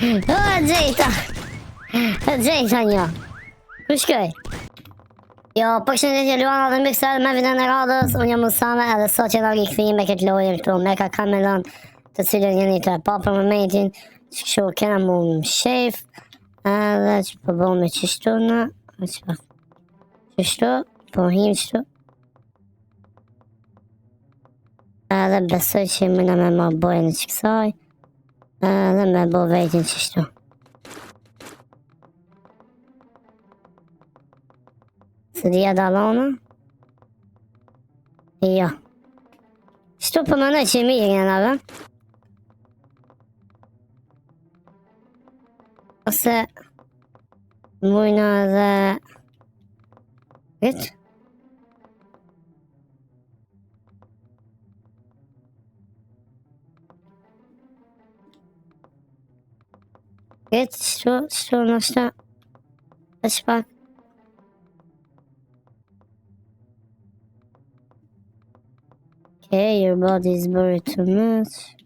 Gjejta! Gjejta një! Ku shkoj? Jo, përshëndetje Luana dhe mikser me videon e radhës, unë jam Musame edhe sot që nga rikëthim me këtë lojë këtu me ka kameron të cilën jeni të pa për momentin që kështu kena mu më shef edhe që po bo me qështu në qështu, po him qështu edhe besoj që mëna me ma bojnë që kësaj edhe me bo vejtin qështu. Se dhja dalona? Jo. Shtu për mënoj që i mirë njëna, be? Ose mujna edhe Këtë? Këtë, shtu në shta e shpak. Okay, your body is buried too much.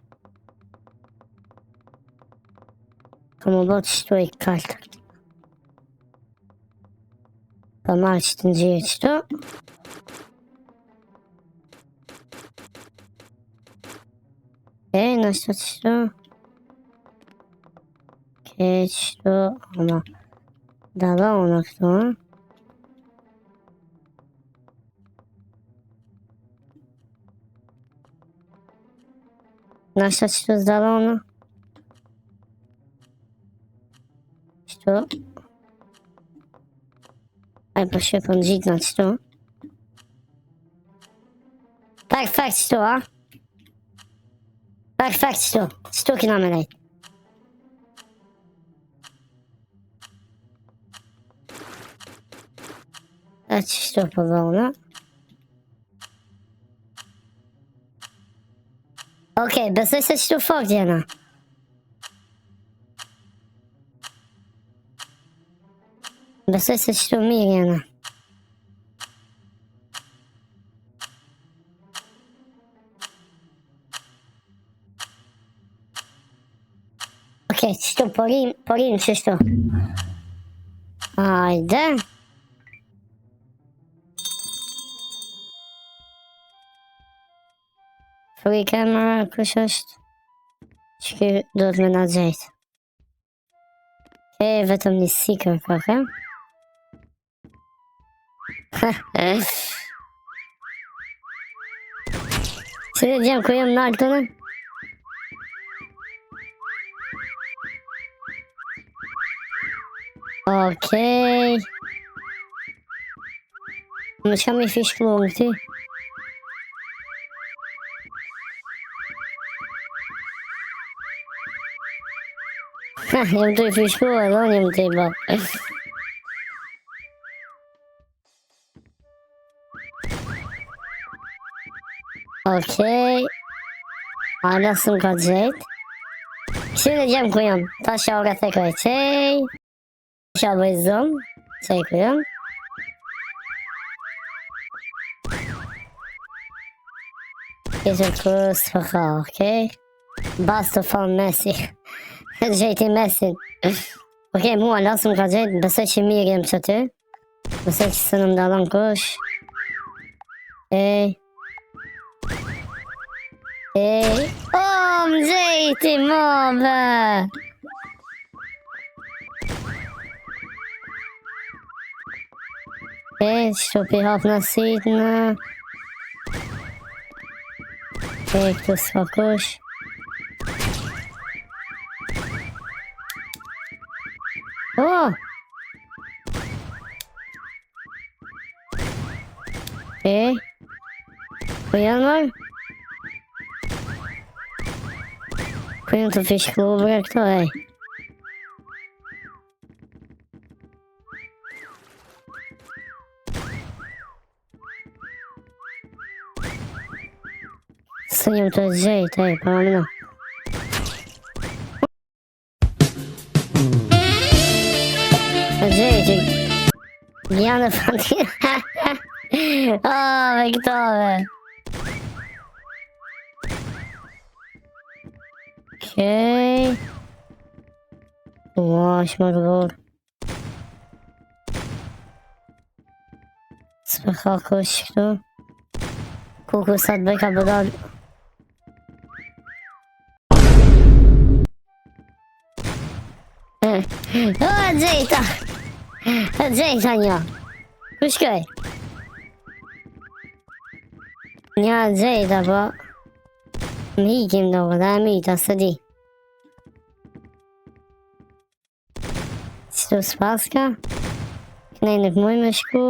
Come about shtu I kallt. Pa marrë që të njërë qëto. Okay, në shtu qëto. Okay, qëto. Ama dalona këto, ha? Nasza qëtu zdalona. Qëtu. Aj po shqipën gjitë në qëtu. Perfekt qëtu, ha? Perfekt qëtu. Qëtu kina me lejt. E qëtu po bëuna. Okej, besoj se qëtu fort jena. Besoj se qëtu mirë jena. Okej, qëtu porim qështu. Ajde. Free camera, kush është? Që kjo do të me nga gjejtë. E, vetëm një seeker, kake. Që dhe gjemë ku jem në altënë? Okej. Më që kam I fishklu në këti? Jem të I fishku edhe unë jem të I bo. Okej. Ala së më ka gjejt. Kështu dhe gjem ku jam. Ta shau ka thekoj qej. Shau bëj zoom. Qej ku jam. Kështë kërës përka, okej. Bas të falë mesi. Gjejti mesin. Okej, mua lasë më ka gjejt. Besoj që mirë jem që ty. Besoj që së në mdalon kush. Ej. O, më gjejti, move. Ej, qëtu pi hap në sitë në. Ej, këtu s'ka kush. Oh! E? Po janë marë? Po janë të fishklu bre këto, ej? Së njëm të gjejt, ej, pa më në. Gjejti. Janë e fantina. Me këto, be. Okej. Ua, është më rëvur. S'pe ka kush këtu. Kuku sa të bëj ka bëdal. O, Gjejta! Gjejta një. Ku shkoj? Një Gjejta, po. Më hikim do, da e mita, së di. Qëtu s'paska? Kënej nuk muj me shku.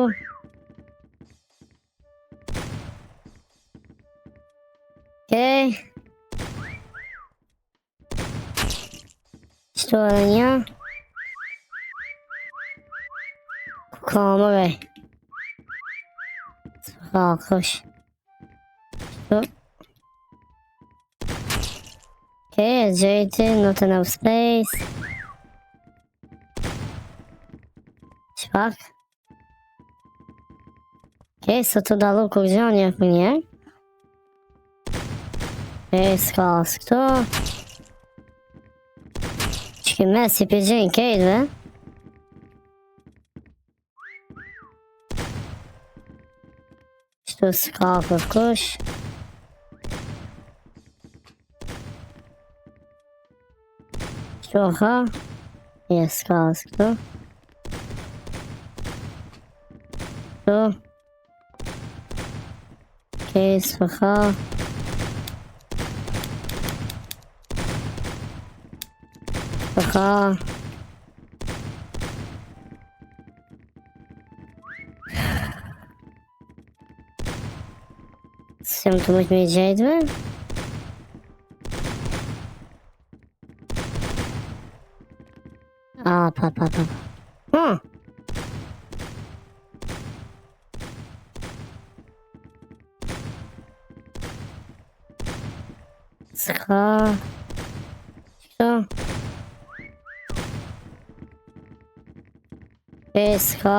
Okej. Qëtu edhe një. Ku ka më rej? S'ka kush. Qëtu. Okej, gjejti, not enough space. Shpak. Okej, së të dalu kur gjanja për njerë. Okej, s'ka asë këto. Që ki mes i për gjenë kejtve. Qëtu s'ka për kush. Qëtu ka. S'ka asë këto. Okej, s'ka. S'ka. S'jam të mujt me i gjejtve. Pa. S'ka. Qëto. S'ka.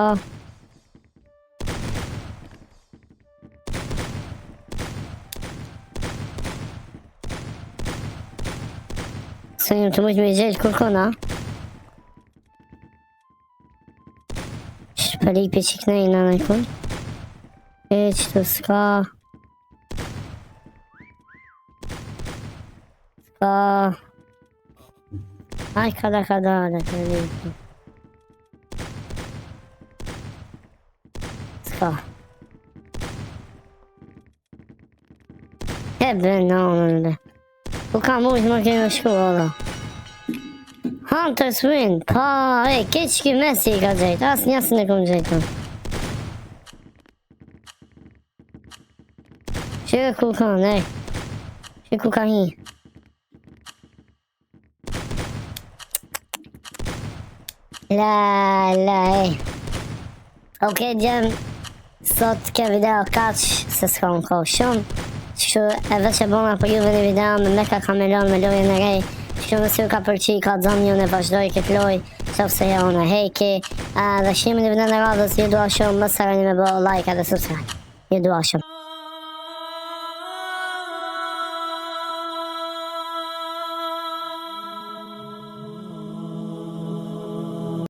Se njëm të mujt me i gjeljt kur kona. Shpëripi që kënejna në kun. Qëto s'ka. Aj, kada, da kredito. Ska. Ebe, no, nënde. Ku ka mujt më kemi shku, ola. Hunters win, pa, keq ki mesi I ka gjejt, as njësë në kom gjejt. Shë ku ka, Shë ku ka hi. La, Okej, gjem, sot ke video kaq, se s'ka më kohë shumë. Që e veç e bona për juve një video me Mecha Chameleon me lojën e rej. Që nësi ju ka përqi, ka dzam një në vazhdoj këtë loj, qofse jo në hejki. Dhe shimi një video në radhës, ju dua shumë, më sërëni me bo like edhe subscribe. Ju dua shumë.